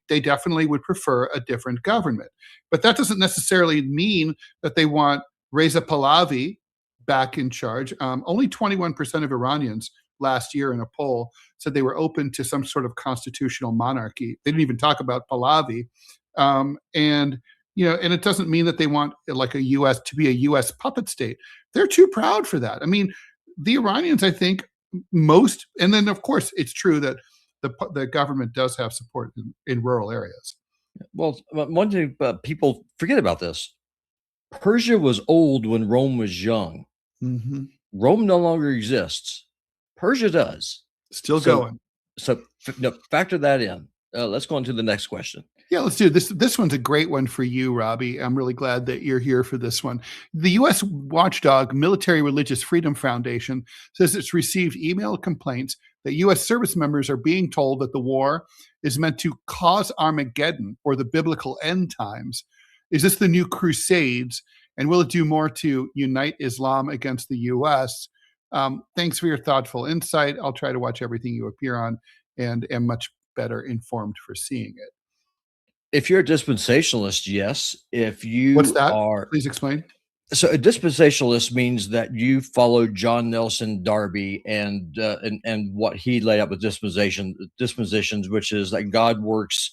definitely would prefer a different government. But that doesn't necessarily mean that they want Reza Pahlavi back in charge. Only 21% of Iranians last year in a poll said they were open to some sort of constitutional monarchy. They didn't even talk about Pahlavi. And and it doesn't mean that they want like a U.S. to be a U.S. puppet state. They're too proud for that. I mean, the Iranians, I think, and then of course it's true that the government does have support in rural areas. Well, one thing people forget about this: Persia was old when Rome was young. Mm-hmm. Rome no longer exists. Persia does. Still going. So factor that in. Let's go on to the next question. Yeah, let's do this. This one's a great one for you, Robbie. I'm really glad that you're here for this one. The U.S. watchdog Military Religious Freedom Foundation says it's received email complaints that U.S. service members are being told that the war is meant to cause Armageddon or the biblical end times. Is this the new Crusades? And will it do more to unite Islam against the U.S.? Thanks for your thoughtful insight. I'll try to watch everything you appear on and am much better informed for seeing it. If you're a dispensationalist, yes. If you What's that? are, please explain. So a dispensationalist means that you follow John Nelson Darby and what he laid out with dispensations, which is that God works,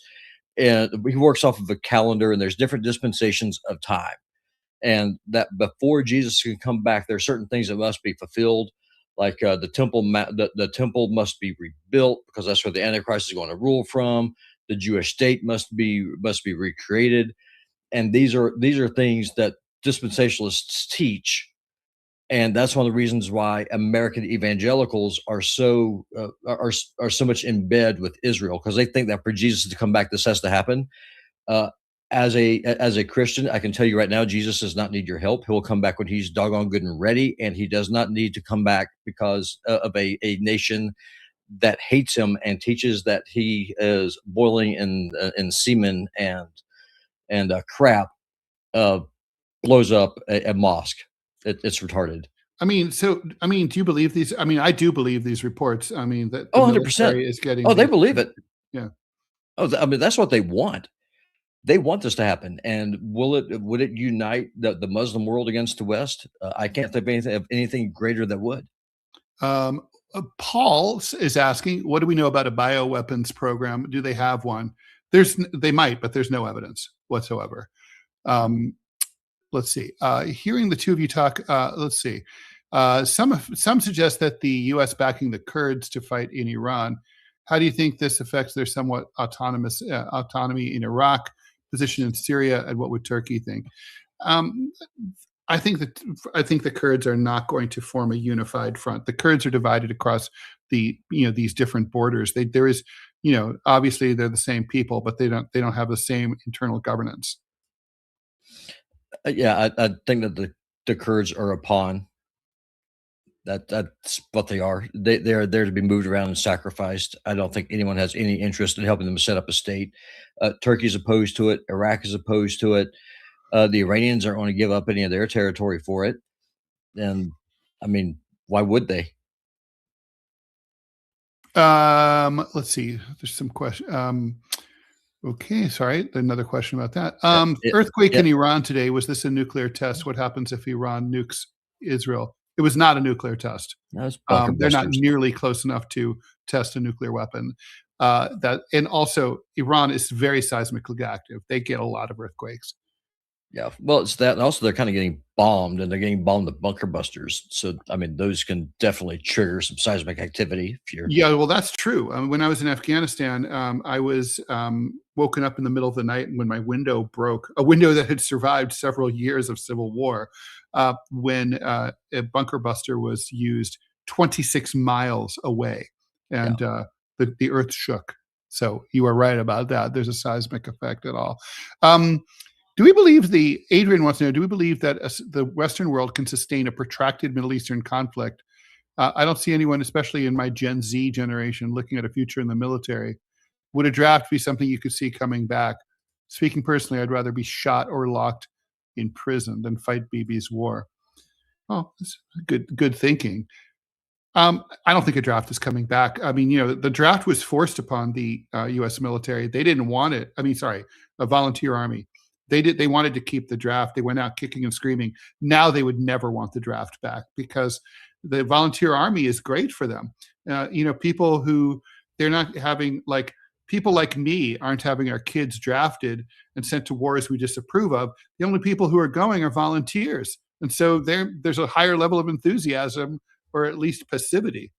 and he works off of a calendar, and there's different dispensations of time, and that before Jesus can come back, there are certain things that must be fulfilled, like the temple must be rebuilt because that's where the Antichrist is going to rule from. The Jewish state must be recreated, and these are things that dispensationalists teach, and that's one of the reasons why American evangelicals are so much in bed with Israel, because they think that for Jesus to come back, this has to happen. As a Christian, I can tell you right now, Jesus does not need your help. He will come back when he's doggone good and ready, and he does not need to come back because of a nation that hates him and teaches that he is boiling in semen and crap, blows up a mosque. It's retarded. I mean, do you believe these? I mean, I do believe these reports. I mean, that the 100% military is getting. they believe it. Yeah. I mean, that's what they want. They want this to happen. And would it unite the Muslim world against the West? I can't think of anything greater that would. Paul is asking, what do we know about a bioweapons program? Do they have one? They might, but there's no evidence whatsoever. Let's see. Hearing the two of you talk, let's see. Some suggest that the U.S. backing the Kurds to fight in Iran. How do you think this affects their somewhat autonomy in Iraq, position in Syria, and what would Turkey think? I think the Kurds are not going to form a unified front. The Kurds are divided across these different borders. There is obviously they're the same people, but they don't have the same internal governance. Yeah, I think that the Kurds are a pawn. That's what they are. They're there to be moved around and sacrificed. I don't think anyone has any interest in helping them set up a state. Turkey's opposed to it. Iraq is opposed to it. The Iranians aren't going to give up any of their territory for it. And I mean, why would they? Let's see. There's some question. Okay, sorry. Another question about that. Earthquake in Iran today. Was this a nuclear test? What happens if Iran nukes Israel? It was not a nuclear test. They're not nearly close enough to test a nuclear weapon. And also Iran is very seismically active. They get a lot of earthquakes. Yeah, well, it's that, and also they're kind of getting bombed, and they're getting bombed with bunker busters. So, I mean, those can definitely trigger some seismic activity. Yeah, well, that's true. When I was in Afghanistan, I was woken up in the middle of the night when my window broke, a window that had survived several years of civil war, when a bunker buster was used 26 miles away, and the earth shook. So you are right about that. There's a seismic effect at all. Do we believe Adrian wants to know, do we believe that the Western world can sustain a protracted Middle Eastern conflict? I don't see anyone, especially in my Gen Z generation, looking at a future in the military. Would a draft be something you could see coming back? Speaking personally, I'd rather be shot or locked in prison than fight Bibi's war. Oh, that's good thinking. I don't think a draft is coming back. I mean, the draft was forced upon the U.S. military. They didn't want it. I mean, sorry, a volunteer army. They wanted to keep the draft. They went out kicking and screaming. Now they would never want the draft back because the volunteer army is great for them. People who they're not having, like people like me aren't having our kids drafted and sent to wars we disapprove of. The only people who are going are volunteers. And so there's a higher level of enthusiasm, or at least passivity.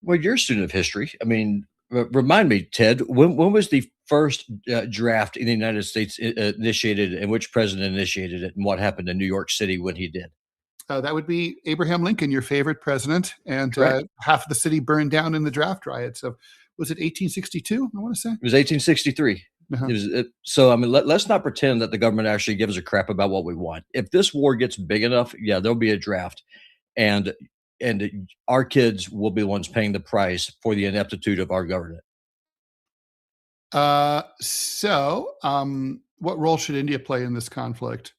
Well, you're a student of history. I mean, remind me, Ted, when was the first draft in the United States initiated, and which president initiated it, and what happened in New York City when he did? That would be Abraham Lincoln, your favorite president, and half of the city burned down in the draft riots of, was it 1862? I want to say it was 1863. Uh-huh. So I mean, let's not pretend that the government actually gives a crap about what we want. If this war gets big enough, yeah, there'll be a draft, and our kids will be the ones paying the price for the ineptitude of our government. What role should India play in this conflict?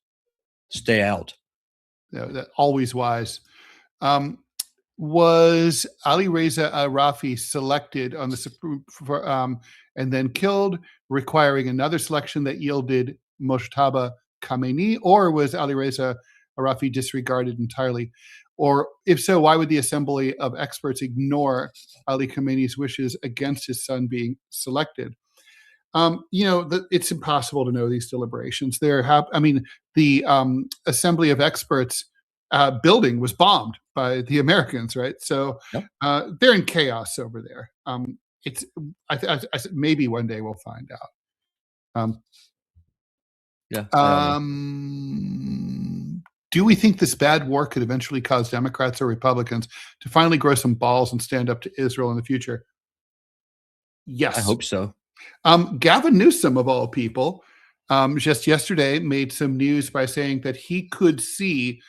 Stay out. That always wise. Was Ali Reza Rafi selected on the Supreme and then killed, requiring another selection that yielded Mojtaba Khamenei, or was Ali Reza Rafi disregarded entirely? Or if so, why would the assembly of experts ignore Ali Khamenei's wishes against his son being selected? It's impossible to know these deliberations. The assembly of experts building was bombed by the Americans, right? So Yep. They're in chaos over there. Maybe one day we'll find out. Do we think this bad war could eventually cause Democrats or Republicans to finally grow some balls and stand up to Israel in the future? Yes. I hope so. Gavin Newsom, of all people, just yesterday made some news by saying that he could see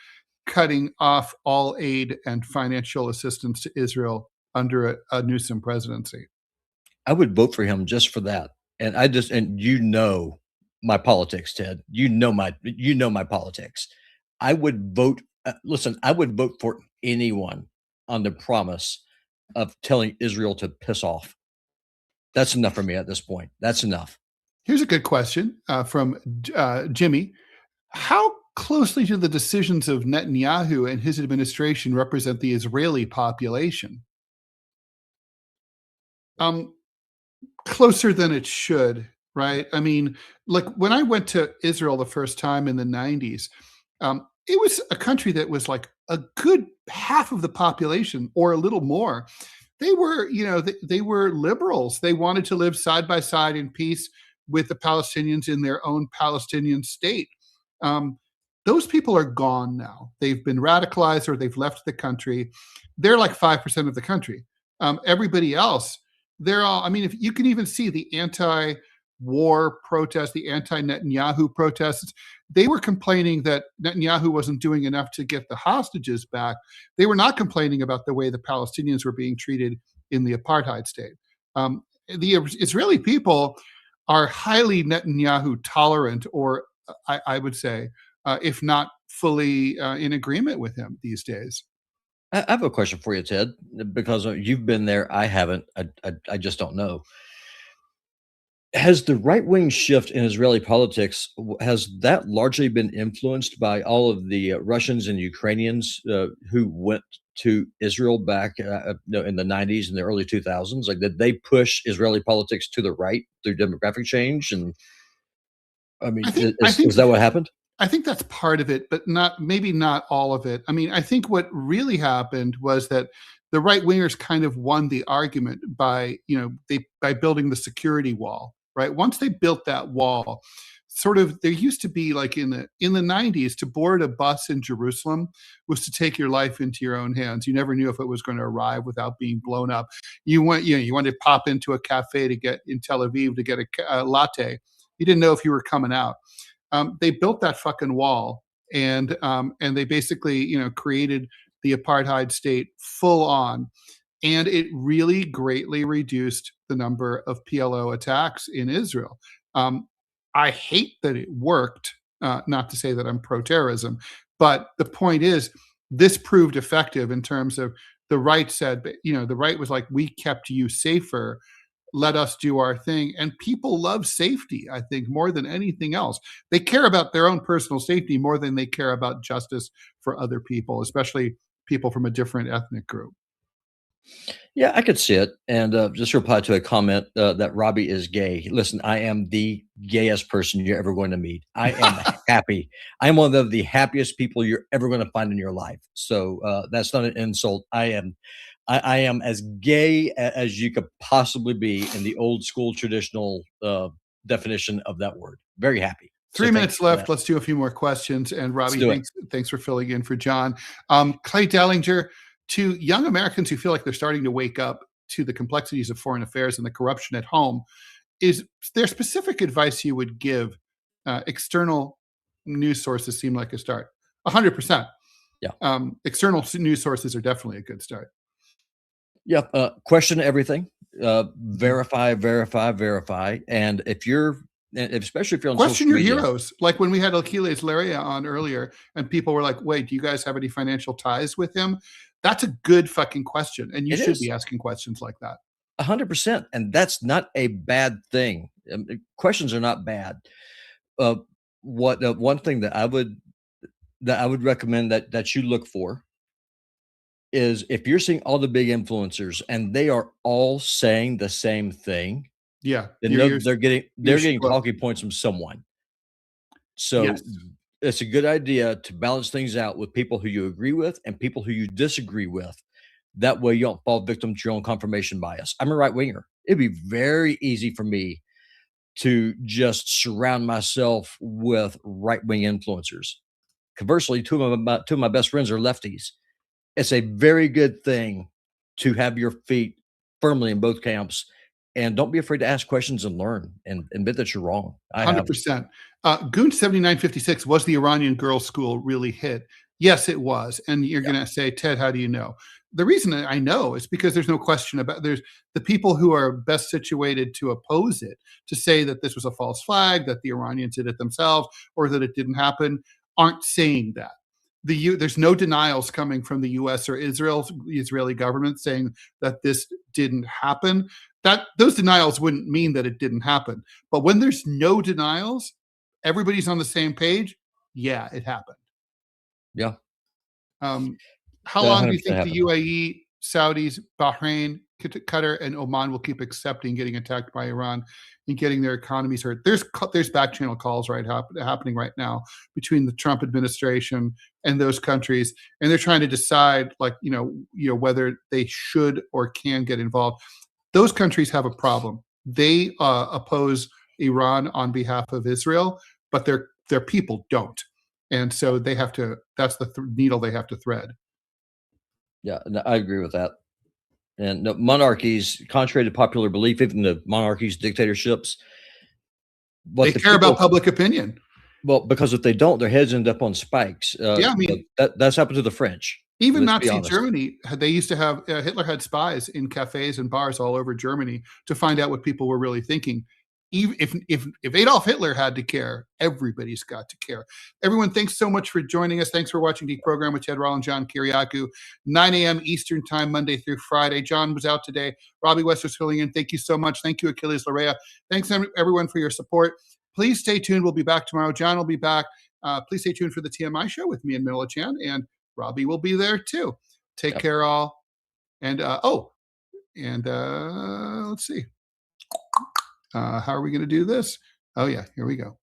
cutting off all aid and financial assistance to Israel under a Newsom presidency. I would vote for him just for that. And my politics, Ted. You know my politics. I would vote. Listen, I would vote for anyone on the promise of telling Israel to piss off. That's enough for me at this point. That's enough. Here's a good question from Jimmy. How closely do the decisions of Netanyahu and his administration represent the Israeli population? Closer than it should, right? I mean, like when I went to Israel the first time in the 90s, it was a country that was like a good half of the population or a little more. They were, they were liberals. They wanted to live side by side in peace with the Palestinians in their own Palestinian state. Those people are gone now. They've been radicalized or they've left the country. They're like 5% of the country. Everybody else, they're all, I mean, if you can even see the anti-war protests, the anti-Netanyahu protests, they were complaining that Netanyahu wasn't doing enough to get the hostages back. They were not complaining about the way the Palestinians were being treated in the apartheid state. The Israeli people are highly Netanyahu tolerant, or I would say, if not fully in agreement with him these days. I have a question for you, Ted, because you've been there. I haven't. I just don't know. Has the right-wing shift in Israeli politics, has that largely been influenced by all of the Russians and Ukrainians who went to Israel back in the 90s and the early 2000s? Like, did they push Israeli politics to the right through demographic change? And I mean, is that what happened? I think that's part of it, but maybe not all of it. I mean, I think what really happened was that the right wingers kind of won the argument by building the security wall, right? Once they built that wall, sort of, there used to be like in the 90s, to board a bus in Jerusalem was to take your life into your own hands. You never knew if it was going to arrive without being blown up. You wanted to pop into a cafe in Tel Aviv to get a latte. You didn't know if you were coming out. They built that fucking wall, and they basically, created the apartheid state full on, and it really greatly reduced the number of PLO attacks in Israel. I hate that it worked. Not to say that I'm pro-terrorism, but the point is, this proved effective in terms of the right said, the right was like, we kept you safer. let us do our thing. And people love safety, I think, more than anything else. They care about their own personal safety more than they care about justice for other people, especially people from a different ethnic group. Yeah, I could see it. And just reply to a comment that Robbie is gay. Listen, I am the gayest person you're ever going to meet. I am happy. I'm one of the happiest people you're ever going to find in your life. So that's not an insult. I am as gay as you could possibly be in the old school traditional definition of that word. Very happy. 3 minutes left. Let's do a few more questions. And Robbie, thanks for filling in for John. Clay Dellinger, to young Americans who feel like they're starting to wake up to the complexities of foreign affairs and the corruption at home, is there specific advice you would give? External news sources seem like a start. 100%. Yeah. External news sources are definitely a good start. Yeah. Question everything. Verify. And especially if you're on question social your media, heroes. Like when we had Achilles Laria on earlier, and people were like, "Wait, do you guys have any financial ties with him?" That's a good fucking question, and you should be asking questions like that. 100%, and that's not a bad thing. Questions are not bad. One thing that I would recommend that you look for is if you're seeing all the big influencers and they are all saying the same thing, yeah, then they're getting talking points from someone. So yes. It's a good idea to balance things out with people who you agree with and people who you disagree with. That way you don't fall victim to your own confirmation bias. I'm a right winger. It'd be very easy for me to just surround myself with right wing influencers. Conversely, two of my best friends are lefties. It's a very good thing to have your feet firmly in both camps, and don't be afraid to ask questions and learn and admit that you're wrong. 100%. Goon 7956, was the Iranian girls' school really hit? Yes, it was. And you're going to say, Ted, how do you know? The reason I know is because there's no question about there's the people who are best situated to oppose it, to say that this was a false flag, that the Iranians did it themselves, or that it didn't happen, aren't saying that. There's no denials coming from the U.S. or Israeli government saying that this didn't happen. Those denials wouldn't mean that it didn't happen. But when there's no denials, everybody's on the same page. Yeah, it happened. Yeah. How long do you think the UAE, Saudis, Bahrain, Qatar, and Oman will keep accepting getting attacked by Iran and getting their economies hurt? There's back channel calls happening right now between the Trump administration and those countries, and they're trying to decide, whether they should or can get involved. Those countries have a problem. They oppose Iran on behalf of Israel, but their people don't, and so they have to. That's the needle they have to thread. Yeah, no, I agree with that. And no, monarchies, contrary to popular belief, even the monarchies, dictatorships, they care about public opinion. Well, because if they don't, their heads end up on spikes. Yeah, I mean, that's happened to the French. Even Nazi Germany, they used to have Hitler had spies in cafes and bars all over Germany to find out what people were really thinking. Even if Adolf Hitler had to care, everybody's got to care. Everyone, thanks so much for joining us. Thanks for watching DeProgram with Ted Rall and John Kiriakou, 9 a.m. Eastern time, Monday through Friday. John was out today. Robbie West was filling in. Thank you so much. Thank you, Achilles Laria. Thanks, everyone, for your support. Please stay tuned. We'll be back tomorrow. John will be back. Please stay tuned for the TMI show with me and Mila Chan, and Robbie will be there too. Take care, all. And let's see. How are we going to do this? Oh, yeah, here we go.